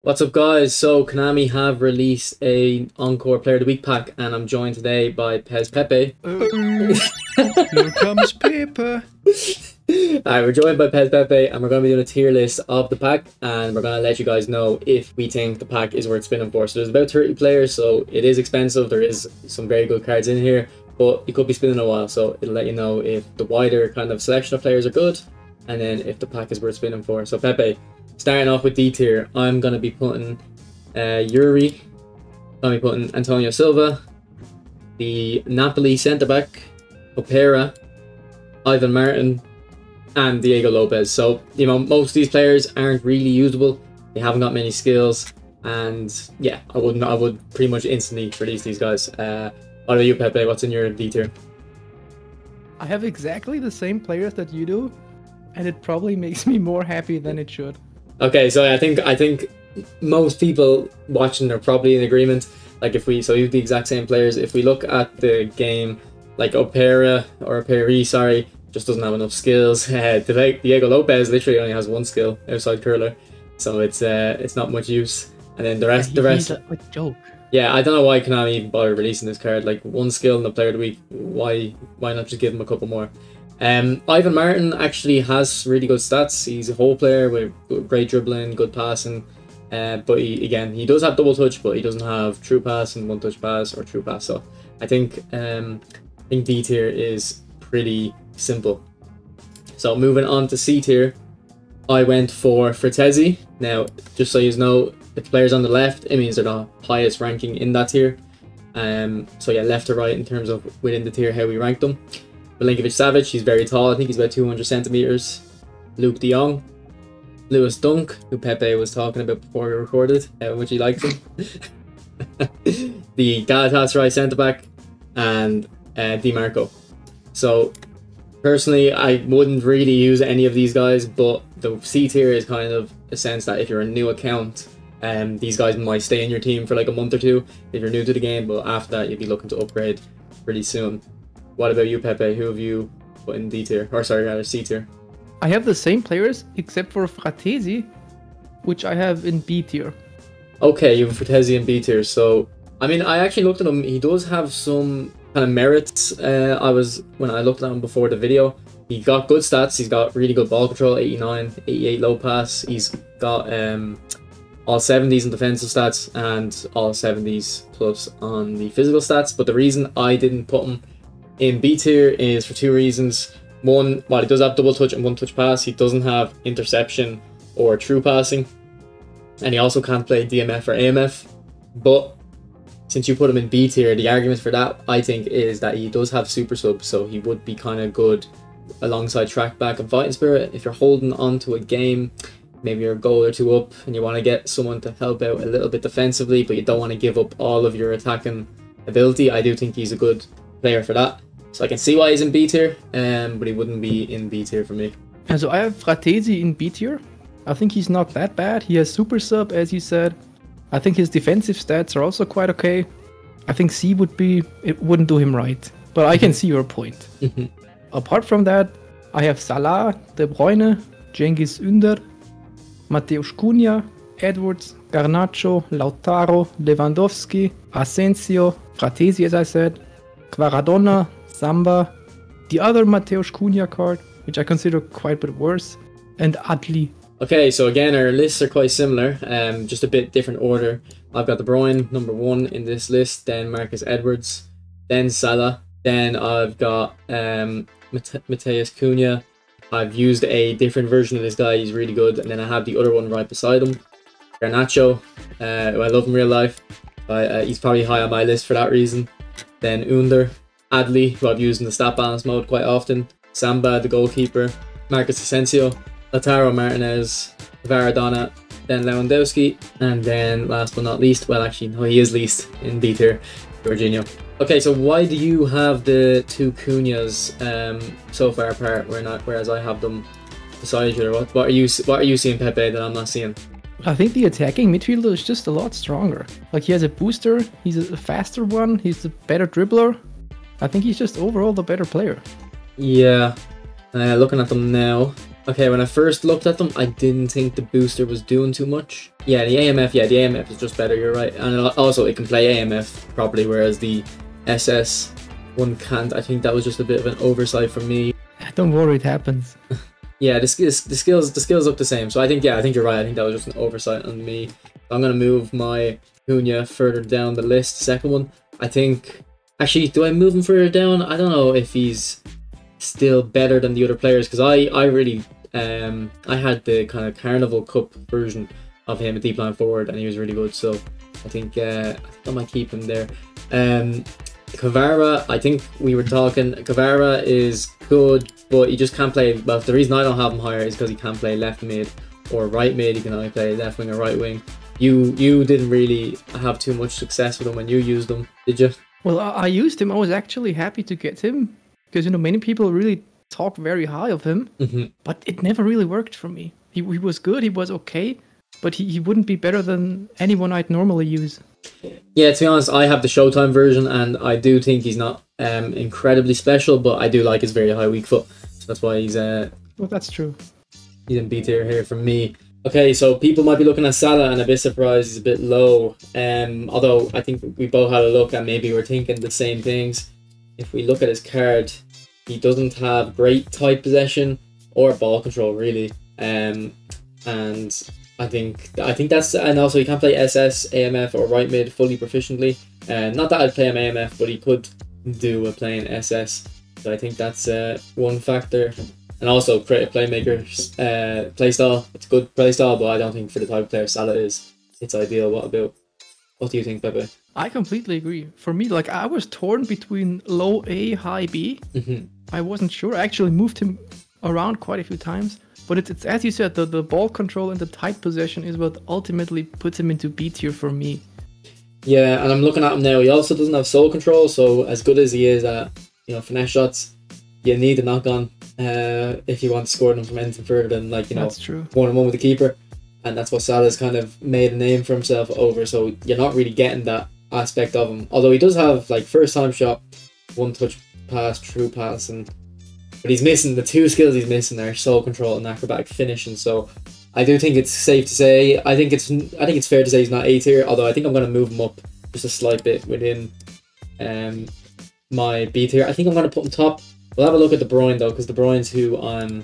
What's up, guys? So Konami have released a Encore Player of the Week pack, and I'm joined today by Pez Pepe. Here comes Pepper. Alright, we're joined by Pez Pepe, and we're going to be doing a tier list of the pack, and we're going to let you guys know if we think the pack is worth spinning for. So there's about 30 players, so it is expensive. There is some very good cards in here, but you could be spinning a while, so it'll let you know if the wider kind of selection of players are good, and then if the pack is worth spinning for. So Pepe, starting off with D tier, I'm going to be putting Yuri, I'm going to be putting Antonio Silva, the Napoli centre-back, Opera, Ivan Martin, and Diego Lopez. So, you know, most of these players aren't really usable. They haven't got many skills, and yeah, I would pretty much instantly release these guys. What about you, Pepe? What's in your D tier? I have exactly the same players that you do, and it probably makes me more happy than it should. Okay, so I think most people watching are probably in agreement. Like if we use the exact same players, if we look at the game, like Opera or Operi, sorry, just doesn't have enough skills. Diego Lopez literally only has one skill outside curler, so it's not much use. And then the rest, He's a joke. yeah, I don't know why Konami even bothered releasing this card. Like one skill in the Player of the Week, why not just give him a couple more? Ivan Martin actually has really good stats. He's a whole player with great dribbling, good passing. But he does have double touch, but he doesn't have true pass and one touch pass or true pass. So I think D tier is pretty simple. So moving on to C tier, I went for Fratesi. Now, just so you know, the players on the left, it means they're the highest ranking in that tier. So yeah, left to right in terms of within the tier how we ranked them. Milinkovic-Savic, he's very tall. I think he's about 200 centimeters. Luke de Jong, Lewis Dunk, who Pepe was talking about before we recorded, how much he liked him. The Galatasaray centre back, and Di Marco. So personally, I wouldn't really use any of these guys, but the C tier is kind of a sense that if you're a new account, these guys might stay in your team for like a month or two if you're new to the game, but after that you'd be looking to upgrade pretty soon. What about you, Pepe? Who have you put in D tier? Or sorry, rather C tier. I have the same players except for Fratesi, which I have in B tier. Okay, you have Fratesi in B tier. So, I mean, I actually looked at him. He does have some kind of merits. When I looked at him before the video, he got good stats. He's got really good ball control, 89, 88 low pass. He's got all 70s in defensive stats and all 70s plus on the physical stats. But the reason I didn't put him in B tier is for two reasons. One, while he does have double touch and one touch pass, he doesn't have interception or true passing, and he also can't play DMF or AMF. But since you put him in B tier, the argument for that, I think, is that he does have super sub, so he would be kind of good alongside track back and fighting spirit. If you're holding on to a game, maybe you're a goal or two up and you want to get someone to help out a little bit defensively, but you don't want to give up all of your attacking ability, I do think he's a good player for that. So I can see why he's in B tier, but he wouldn't be in B tier for me. And so I have Fratesi in B tier. I think he's not that bad. He has super sub, as you said. I think his defensive stats are also quite okay. I think C wouldn't do him right. But I can see your point. Apart from that, I have Salah, De Bruyne, Cengiz Ünder, Mateusz Cunha, Edwards, Garnacho, Lautaro, Lewandowski, Asensio, Fratesi, as I said, Quaradonna, Samba, the other Mateusz Cunha card, which I consider quite a bit worse, and Adli. Okay, so again, our lists are quite similar, just a bit different order. I've got De Bruyne, number 1 in this list, then Marcus Edwards, then Salah, then I've got Mateusz Cunha. I've used a different version of this guy, he's really good, and then I have the other one right beside him, Garnacho, who I love in real life. He's probably high on my list for that reason. Then Under, Adli, who I've used in the stat balance mode quite often, Samba, the goalkeeper, Marcus Asensio, Lautaro Martinez, Varadona, then Lewandowski, and then last but not least, well actually no, he is least in B tier, Jorginho. Okay, so why do you have the two Cunhas so far apart, whereas I have them beside each other? What are you seeing, Pepe, that I'm not seeing? I think the attacking midfielder is just a lot stronger. Like, he has a booster, he's a faster one, he's a better dribbler. I think he's just overall the better player. Yeah, looking at them now, Okay, when I first looked at them, I didn't think the booster was doing too much. Yeah, the AMF is just better, you're right. And also, it can play AMF properly, whereas the SS one can't. I think that was just a bit of an oversight from me. Don't worry, it happens. Yeah, the skills look the same. So I think you're right. I think that was just an oversight on me. I'm gonna move my Cunha further down the list. Second one, I think. Actually, do I move him further down? I don't know if he's still better than the other players, because I really I had the kind of Carnival Cup version of him at deep line forward, and he was really good. So I think I might keep him there. Kvara, I think we were talking. Kvara is good, but he just can't play. Well, the reason I don't have him higher is because he can't play left mid or right mid. He can only play left wing or right wing. You didn't really have too much success with him when you used him, did you? Well, I used him. I was actually happy to get him because, you know, many people really talk very high of him, but it never really worked for me. He was good, he was okay, but he wouldn't be better than anyone I'd normally use. Yeah, to be honest, I have the Showtime version, and I do think he's not incredibly special, but I do like his very high weak foot. So that's why he's well, that's true. He's in B tier here for me. Okay, so people might be looking at Salah and a bit surprised he's a bit low. Although I think we both had a look and maybe we're thinking the same things. If we look at his card, he doesn't have great tight possession or ball control really. And I think that's, and also he can't play SS, AMF or right mid fully proficiently. Not that I'd play him AMF, but he could do a playing SS. So I think that's one factor. And also creative playmaker's playstyle. It's a good playstyle, but I don't think for the type of player Salah is, it's ideal. What do you think, Pepe? I completely agree. For me, like, I was torn between low A, high B. I wasn't sure. I actually moved him around quite a few times. But it's as you said, the ball control and the tight possession is what ultimately puts him into B tier for me. Yeah, and I'm looking at him now. He also doesn't have soul control, so as good as he is at, you know, finesse shots, you need the knock on if you want to score them from anything further than, like, you know, that's true. 1-on-1 with the keeper. And that's what Salah's kind of made a name for himself over, so you're not really getting that aspect of him. Although he does have, like, first time shot, one touch pass, true pass, but he's missing the two skills he's missing are soul control and acrobatic finishing. So I do think it's safe to say, I think it's fair to say he's not A tier, although I think I'm going to move him up just a slight bit within my B tier. I think I'm going to put him top. We'll have a look at De Bruyne though, because De Bruyne's who I'm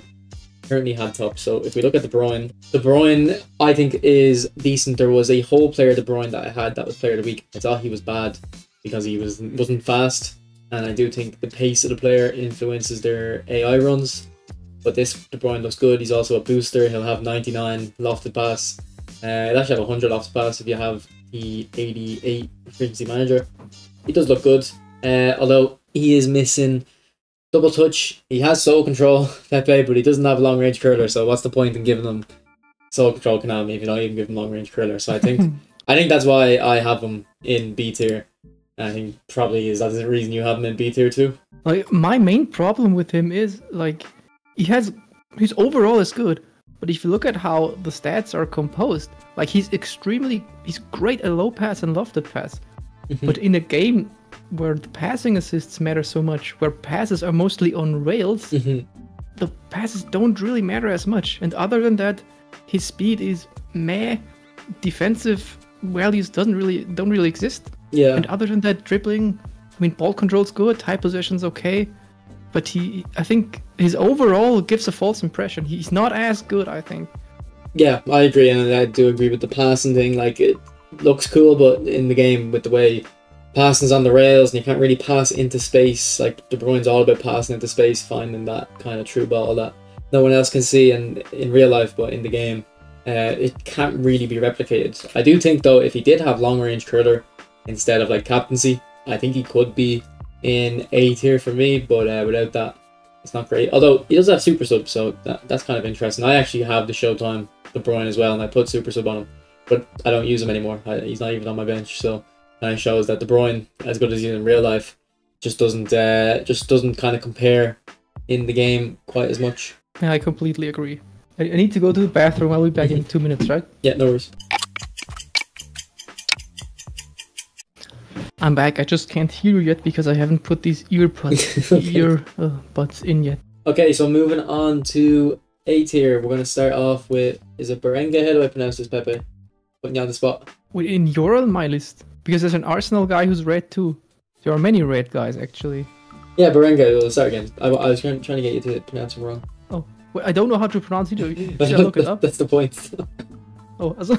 currently had top. So if we look at De Bruyne I think is decent. There was a whole player De Bruyne that I had that was player of the week. I thought he was bad because he wasn't fast, and I do think the pace of the player influences their AI runs. But this De Bruyne looks good. He's also a booster. He'll have 99 lofted pass. He'll actually have 100 lofted pass if you have the 88 efficiency manager. He does look good, although he is missing double touch. He has soul control, Pepe, but he doesn't have long range curler. So what's the point in giving him soul control Konami if you don't even give him long range curler? So I think that's why I have him in B tier. I think probably that's the reason you have him in B tier too. Like, my main problem with him is, like, his overall is good, but if you look at how the stats are composed, like, he's great at low pass and lofted pass. But in a game where the passing assists matter so much, where passes are mostly on rails, the passes don't really matter as much. And other than that, his speed is meh. Defensive values don't really exist. Yeah. And other than that, dribbling, I mean, ball control's good, high possession's okay, but I think his overall gives a false impression. He's not as good, I think. Yeah, I agree, and I do agree with the passing thing. Like, it looks cool, but in the game, with the way passing's on the rails and you can't really pass into space, like, De Bruyne's all about passing into space, finding that kind of true ball that no one else can see in real life, but in the game, it can't really be replicated. I do think, though, if he did have long range curler instead of, like, captaincy, I think he could be in A tier for me, but without that, it's not great. Although he does have super sub, so that's kind of interesting. I actually have the Showtime De Bruyne as well, and I put super sub on him, but I don't use him anymore. He's not even on my bench, so that shows that De Bruyne, as good as he is in real life, just doesn't kind of compare in the game quite as much. Yeah, I completely agree. I need to go to the bathroom. I'll be back in 2 minutes, right? Yeah, no worries. I'm back. I just can't hear you yet because I haven't put these earbuds in yet. Okay, so moving on to A tier, we're going to start off with, is it Berenga? How do I pronounce this, Pepe? Putting you on the spot. Wait, in your on my list? Because there's an Arsenal guy who's red too. There are many red guys, actually. Yeah, Berenga, we'll start again. I was trying to get you to pronounce him wrong. Oh, wait, I don't know how to pronounce it. Should I look it up? That's the point. Oh, also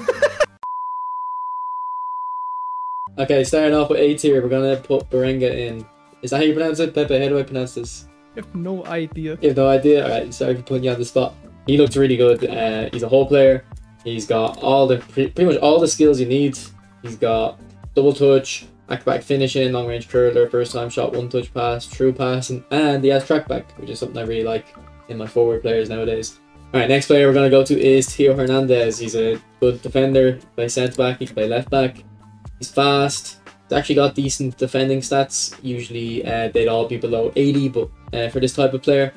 Okay, starting off with A tier, we're going to put Berenga in. Is that how you pronounce it, Pepe? How do I pronounce this? I have no idea. You have no idea? Alright, sorry for putting you on the spot. He looks really good. He's a whole player. He's got all the pretty much all the skills you need. He's got double touch, back finishing, long range curler, first time shot, one touch pass, true passing, and he has track back, which is something I really like in my forward players nowadays. Alright, next player we're going to go to is Theo Hernandez. He's a good defender. He can play centre back, he can play left back. He's fast. He's actually got decent defending stats. Usually they'd all be below 80, but for this type of player.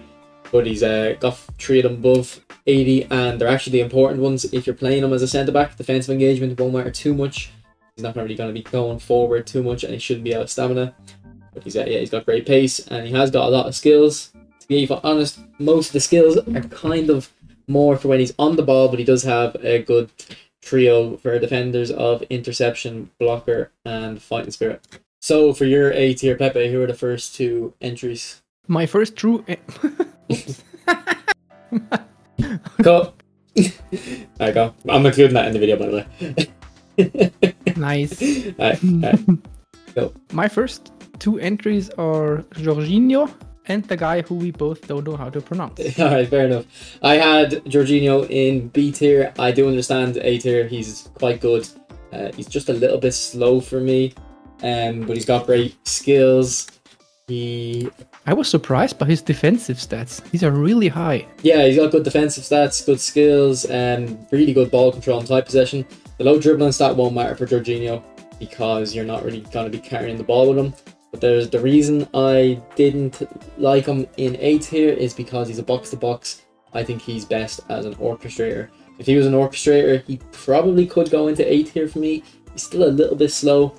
But he's got 3 of them above 80, and they're actually the important ones. If you're playing him as a centre back, defensive engagement won't matter too much. He's not really going to be going forward too much, and he shouldn't be out of stamina. But he's got great pace, and he has got a lot of skills. To be honest, most of the skills are kind of more for when he's on the ball, but he does have a good trio for defenders of interception, blocker, and fighting spirit. So for your A tier, Pepe, who are the first 2 entries? My first true. Go. There you go. I'm including that in the video, by the way. Nice. Alright. Go. My first 2 entries are Jorginho and the guy who we both don't know how to pronounce. Alright, fair enough. I had Jorginho in B tier. I do understand A tier. He's quite good. He's just a little bit slow for me, but he's got great skills. I was surprised by his defensive stats. These are really high. Yeah, he's got good defensive stats, good skills, and really good ball control and tight possession. The low dribbling stat won't matter for Jorginho because you're not really going to be carrying the ball with him. But there's the reason I didn't like him in A tier is because he's a box-to-box. I think he's best as an orchestrator. If he was an orchestrator, he probably could go into A tier for me. He's still a little bit slow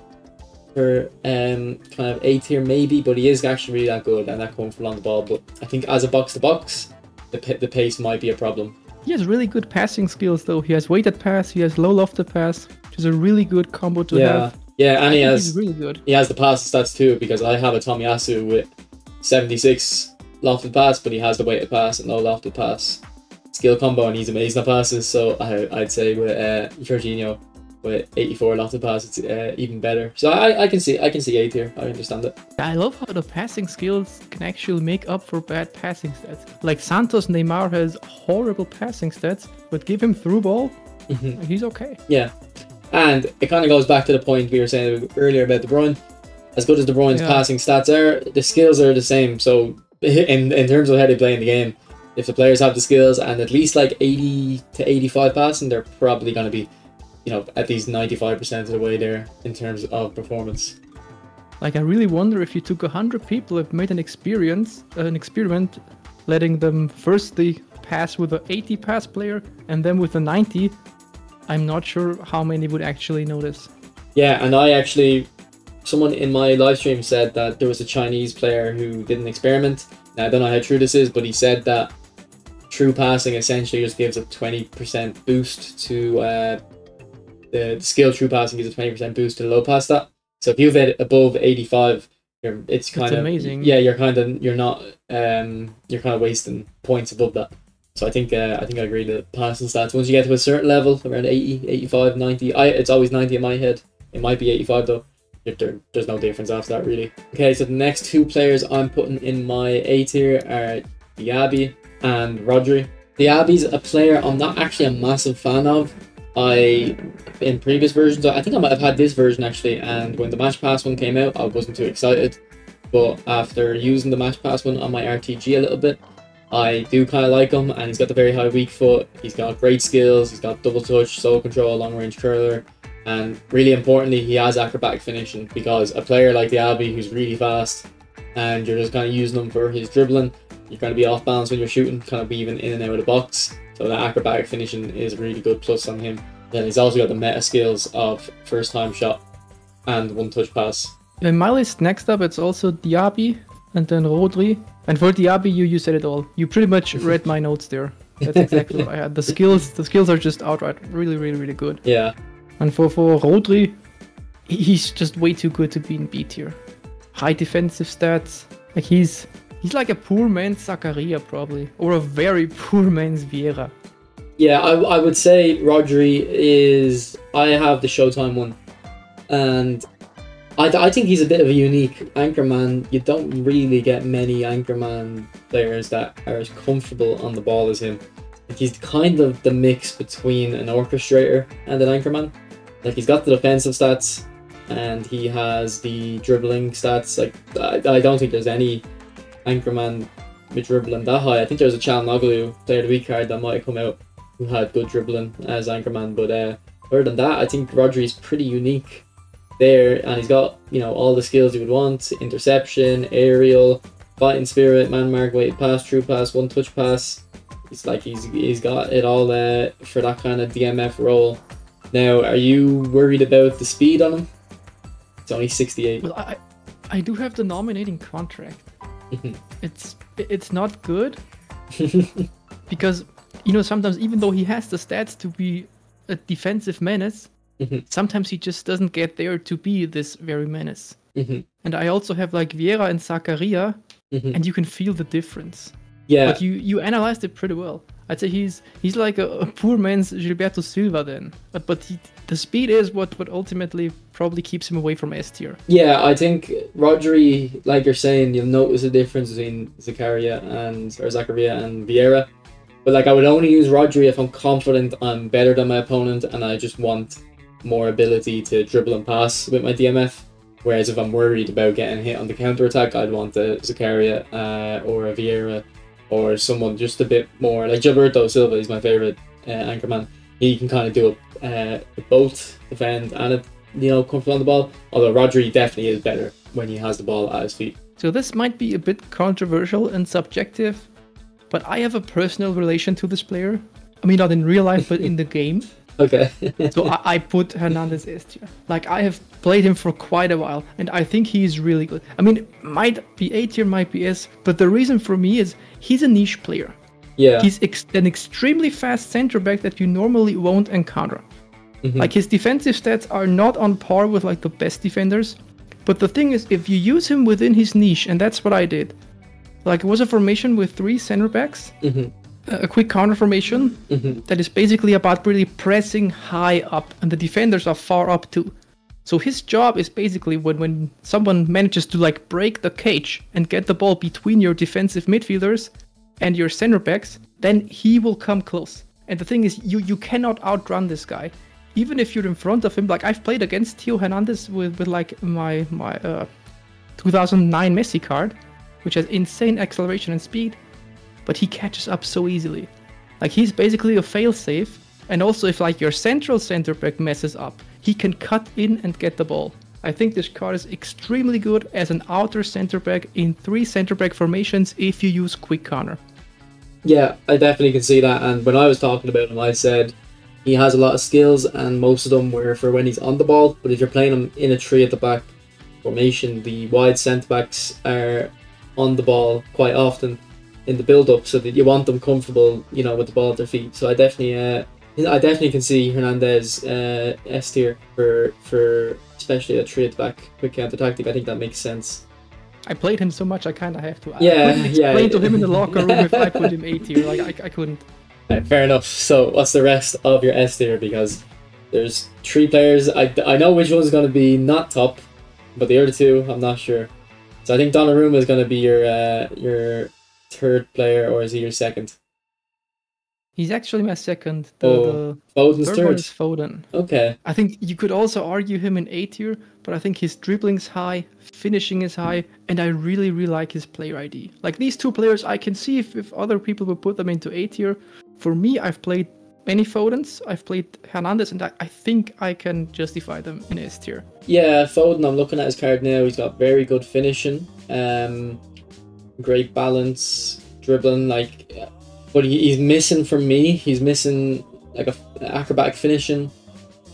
for kind of A tier maybe, but he is actually really that good and that comfortable on the ball. But I think as a box-to-box, the pace might be a problem. He has really good passing skills though. He has weighted pass, he has low lofted pass, which is a really good combo to have. Yeah, and he's really good. He has the pass stats too, because I have a Tomiyasu with 76 lofted pass, but he has the weighted pass and low lofted pass skill combo, and he's amazing at passes. So I'd say with Jorginho with 84 lofted pass, it's even better. So I can see A tier. I understand it. I love how the passing skills can actually make up for bad passing stats. Like Santos Neymar has horrible passing stats, but give him through ball, he's okay. Yeah. And it kind of goes back to the point we were saying earlier about De Bruyne. As good as De Bruyne's passing stats are, the skills are the same. So in terms of how they play in the game, if the players have the skills and at least like 80 to 85 passing, they're probably going to be, at least 95% of the way there in terms of performance. Like I really wonder if you took 100 people and made an experiment, letting them firstly pass with an 80 pass player and then with a 90. I'm not sure how many would actually notice. Yeah, and someone in my live stream said that there was a Chinese player who did an experiment. Now, I don't know how true this is, but he said that true passing essentially just gives a 20% boost to the skill true passing gives a 20% boost to the low pass stat. So if you've hit above 85, it's kind of amazing. Yeah, you're kind of wasting points above that. So I think I agree that passing stats, once you get to a certain level, around 80, 85, 90, it's always 90 in my head. It might be 85 though. There's no difference after that really. Okay, so the next 2 players I'm putting in my A tier are Diaby and Rodri. Diaby's a player I'm not actually a massive fan of. In previous versions, I think I might have had this version actually, and when the Match Pass one came out, I wasn't too excited. But after using the Match Pass one on my RTG a little bit, I do kind of like him, and he's got the very high weak foot. He's got great skills. He's got double touch, solo control, long range curler, and really importantly, he has acrobatic finishing, because a player like Diaby who's really fast, and you're just kind of using him for his dribbling, you're going to be off balance when you're shooting, kind of weaving in and out of the box. So that acrobatic finishing is a really good plus on him. Then he's also got the meta skills of first time shot and one touch pass. In my list next up, it's also Diaby and then Rodri. And for Diaby, you said it all. You pretty much read my notes there. That's exactly what I had. The skills are just outright really, really, really good. Yeah. And for Rodri, he's just way too good to be in B tier. High defensive stats. Like he's like a poor man's Zakaria probably, or a very poor man's Vieira. Yeah, I would say Rodri is. I have the Showtime one, and I think he's a bit of a unique anchorman. You don't really get many anchorman players that are as comfortable on the ball as him. Like he's kind of the mix between an orchestrator and an anchorman. Like he's got the defensive stats, and he has the dribbling stats. Like I don't think there's any anchorman with dribbling that high. I think there's a Çalhanoğlu player of the week card that might have come out who had good dribbling as anchorman, but other than that, I think Rodri's pretty unique there, and he's got, you know, all the skills you would want: interception, aerial, fighting spirit, man mark, weighted pass, true pass, one touch pass. It's like he's got it all for that kind of DMF role. Now, are you worried about the speed on him? It's only 68. Well, I do have the nominating contract. It's not good because, you know, sometimes even though he has the stats to be a defensive menace, sometimes he just doesn't get there to be this very menace. And I also have like Vieira and Zakaria, and you can feel the difference. Yeah. But you analyzed it pretty well. I'd say he's like a poor man's Gilberto Silva then. But the speed is what ultimately probably keeps him away from S tier. Yeah, I think Rodri, like you're saying, you'll notice a difference between Zakaria and Vieira. But like I would only use Rodri if I'm confident I'm better than my opponent and I just want more ability to dribble and pass with my DMF. Whereas if I'm worried about getting hit on the counter attack, I'd want a Zakaria or a Vieira, or someone just a bit more like Gilberto Silva. He's my favorite anchorman. He can kind of do both defend and comfortable on the ball. Although Rodri definitely is better when he has the ball at his feet. So this might be a bit controversial and subjective, but I have a personal relation to this player. I mean, not in real life, but in the game. Okay. So I put Hernandez S tier. Like I have played him for quite a while, and I think he's really good. I mean, might be A tier, might be S, but the reason for me is he's a niche player. Yeah. He's an extremely fast center back that you normally won't encounter. Like his defensive stats are not on par with like the best defenders, but the thing is, if you use him within his niche, and that's what I did. Like it was a formation with 3 center backs. A quick counter formation that is basically about really pressing high up, and the defenders are far up too. So his job is basically when someone manages to like break the cage and get the ball between your defensive midfielders and your center backs, then he will come close. And the thing is, you cannot outrun this guy. Even if you're in front of him, like I've played against Theo Hernandez with like my 2009 Messi card, which has insane acceleration and speed. But he catches up so easily. Like he's basically a failsafe, and also if like your central center back messes up, he can cut in and get the ball. I think this card is extremely good as an outer center back in 3 center back formations if you use quick counter. Yeah, I definitely can see that. And when I was talking about him, I said he has a lot of skills, and most of them were for when he's on the ball. But if you're playing him in a 3 at the back formation, the wide centre backs are on the ball quite often in the build-up, so that you want them comfortable, with the ball at their feet. So I definitely can see Hernandez S tier for especially a 3 at the back quick counter tactic. I think that makes sense. I played him so much I kind of have to. Yeah, I couldn't explain to him in the locker room if I put him A tier. Like I couldn't. Fair enough. So what's the rest of your S tier? Because there's 3 players. I know which one's going to be not top, but the other 2 I'm not sure. So I think Donnarumma is going to be your 3rd player, or is he your 2nd? He's actually my 2nd. Foden's third 3rd. one is Foden. Okay. I think you could also argue him in A tier, but I think his dribbling's high, finishing is high, and I really, really like his player ID. Like these 2 players, I can see if other people would put them into A tier. For me, I've played many Fodens, I've played Hernandez, and I think I can justify them in S tier. Yeah, Foden, I'm looking at his card now. He's got very good finishing. Great balance, dribbling, but he's missing for me. He's missing like a acrobatic finishing.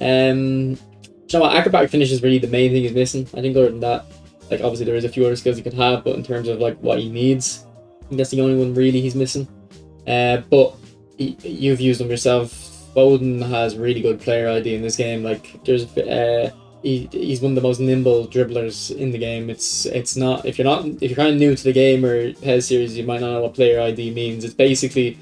Acrobatic finish is really the main thing he's missing. I think other than that, like obviously there is a few other skills he could have, but in terms of like what he needs, I think that's the only one really he's missing. But you've used them yourself. Foden has really good player ID in this game. Like there's he's one of the most nimble dribblers in the game. It's not if you're kind of new to the game or PES series, you might not know what player ID means. It's basically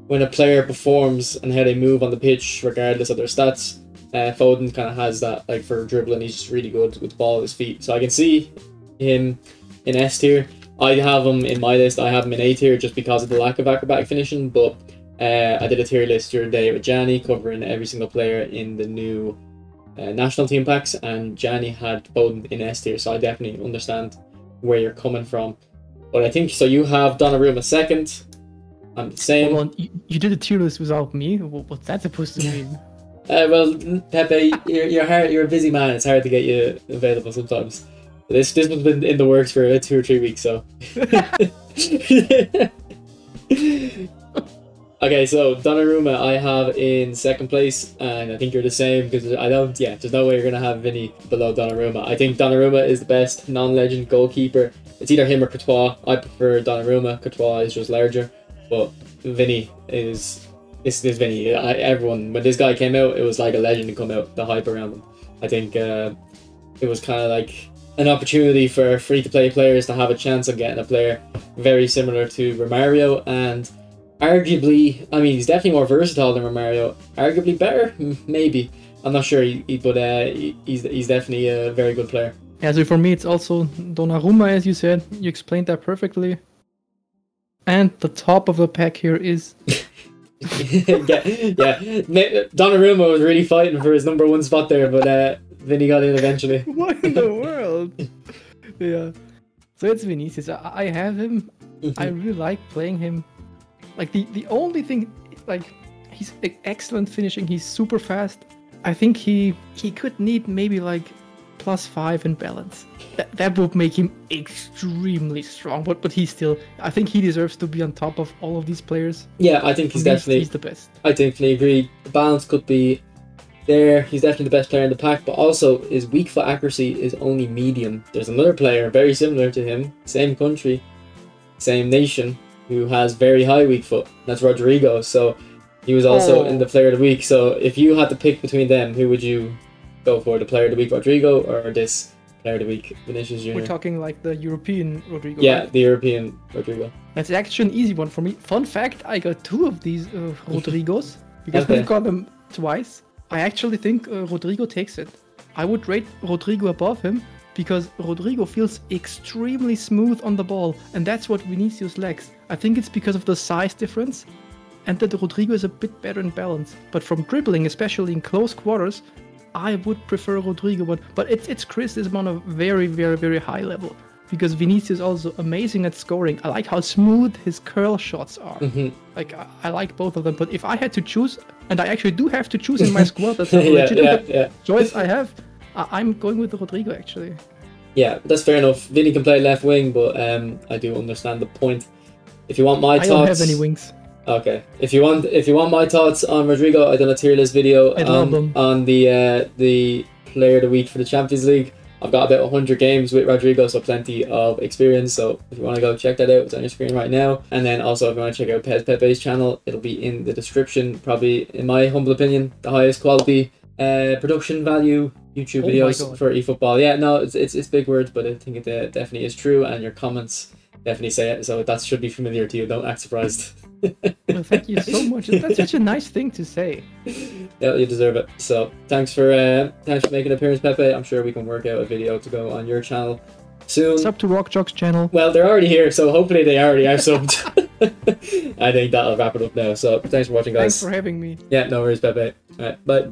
when a player performs and how they move on the pitch, regardless of their stats. Foden kind of has that, like for dribbling, he's just really good with the ball at his feet. So I can see him in S tier. I have him in my list. I have him in A tier just because of the lack of acrobatic finishing. But I did a tier list the other day with Gianni covering every single player in the new national team packs, and Gianni had Foden in S tier. So I definitely understand where you're coming from. But I think so. You have Donnarumma second. I'm the same. Hold on, you did a tier list without me. What's that supposed to mean? Well, Pepe, you're a busy man. It's hard to get you available sometimes. This has been in the works for 2 or 3 weeks, so. Okay, so Donnarumma I have in second place, and I think you're the same because there's no way you're gonna have Vinny below Donnarumma. I think Donnarumma is the best non-legend goalkeeper. It's either him or Courtois. I prefer Donnarumma. Courtois is just larger, but Vinny is. This Vinny. Everyone, when this guy came out, it was like a legend to come out. The hype around him. I think it was kind of like an opportunity for free-to-play players to have a chance of getting a player very similar to Romario, and arguably, I mean, he's definitely more versatile than Romario. Arguably better, maybe. I'm not sure, but he's definitely a very good player. Yeah, so for me, it's also Donnarumma, as you said. You explained that perfectly. And the top of the pack here is. yeah. Donnarumma was really fighting for his number 1 spot there, but Vinny got in eventually. What in the world? Yeah. So it's Vinicius. I have him. I really like playing him. Like the only thing, like he's excellent finishing. He's super fast. I think he could need maybe like +5 in balance. That would make him extremely strong. But he's still. I think he deserves to be on top of all of these players. Yeah, I think he's the best. I definitely agree. The balance could be there. He's definitely the best player in the pack, but also his weak foot accuracy is only medium. There's another player very similar to him, same country, same nation, who has very high weak foot. That's Rodrigo. So he was also in the player of the week. So if you had to pick between them, who would you go for? The player of the week Rodrigo or this player of the week Vinicius Junior? We're talking like the European Rodrigo. Yeah, right? the European Rodrigo. That's actually an easy one for me. Fun fact, I got 2 of these Rodrigos because we've got them twice. I actually think Rodrigo takes it. I would rate Rodrigo above him because Rodrigo feels extremely smooth on the ball, and that's what Vinicius lacks. I think it's because of the size difference and that Rodrigo is a bit better in balance. But from dribbling, especially in close quarters, I would prefer Rodrigo, but it's criticism on a very, very, very high level. Because Vinicius is also amazing at scoring. I like how smooth his curl shots are. Like, I like both of them. But if I had to choose, and I actually do have to choose in my squad, that's a legitimate choice I have, I'm going with Rodrigo, actually. Yeah, that's fair enough. Vinny can play left wing, but I do understand the point. If you want my thoughts... I don't have any wings. Okay. If you want my thoughts on Rodrigo, I done a tier list video on the player of the week for the Champions League. I've got about 100 games with Rodrigo, so plenty of experience. So if you want to go check that out, it's on your screen right now. And then also if you want to check out PES Pepe's channel, it'll be in the description. Probably, in my humble opinion, the highest quality production value YouTube videos for eFootball. Yeah, no, it's big words, but I think it definitely is true. And your comments definitely say it, so that should be familiar to you. Don't act surprised. Well, thank you so much. That's such a nice thing to say. Yeah, you deserve it. So thanks for making an appearance, Pepe. I'm sure we can work out a video to go on your channel soon. It's up to RockJock's channel. Well, they're already here, so hopefully they already are subbed. I think that'll wrap it up now. So thanks for watching, guys. Thanks for having me. Yeah, no worries, Pepe. All right, bye.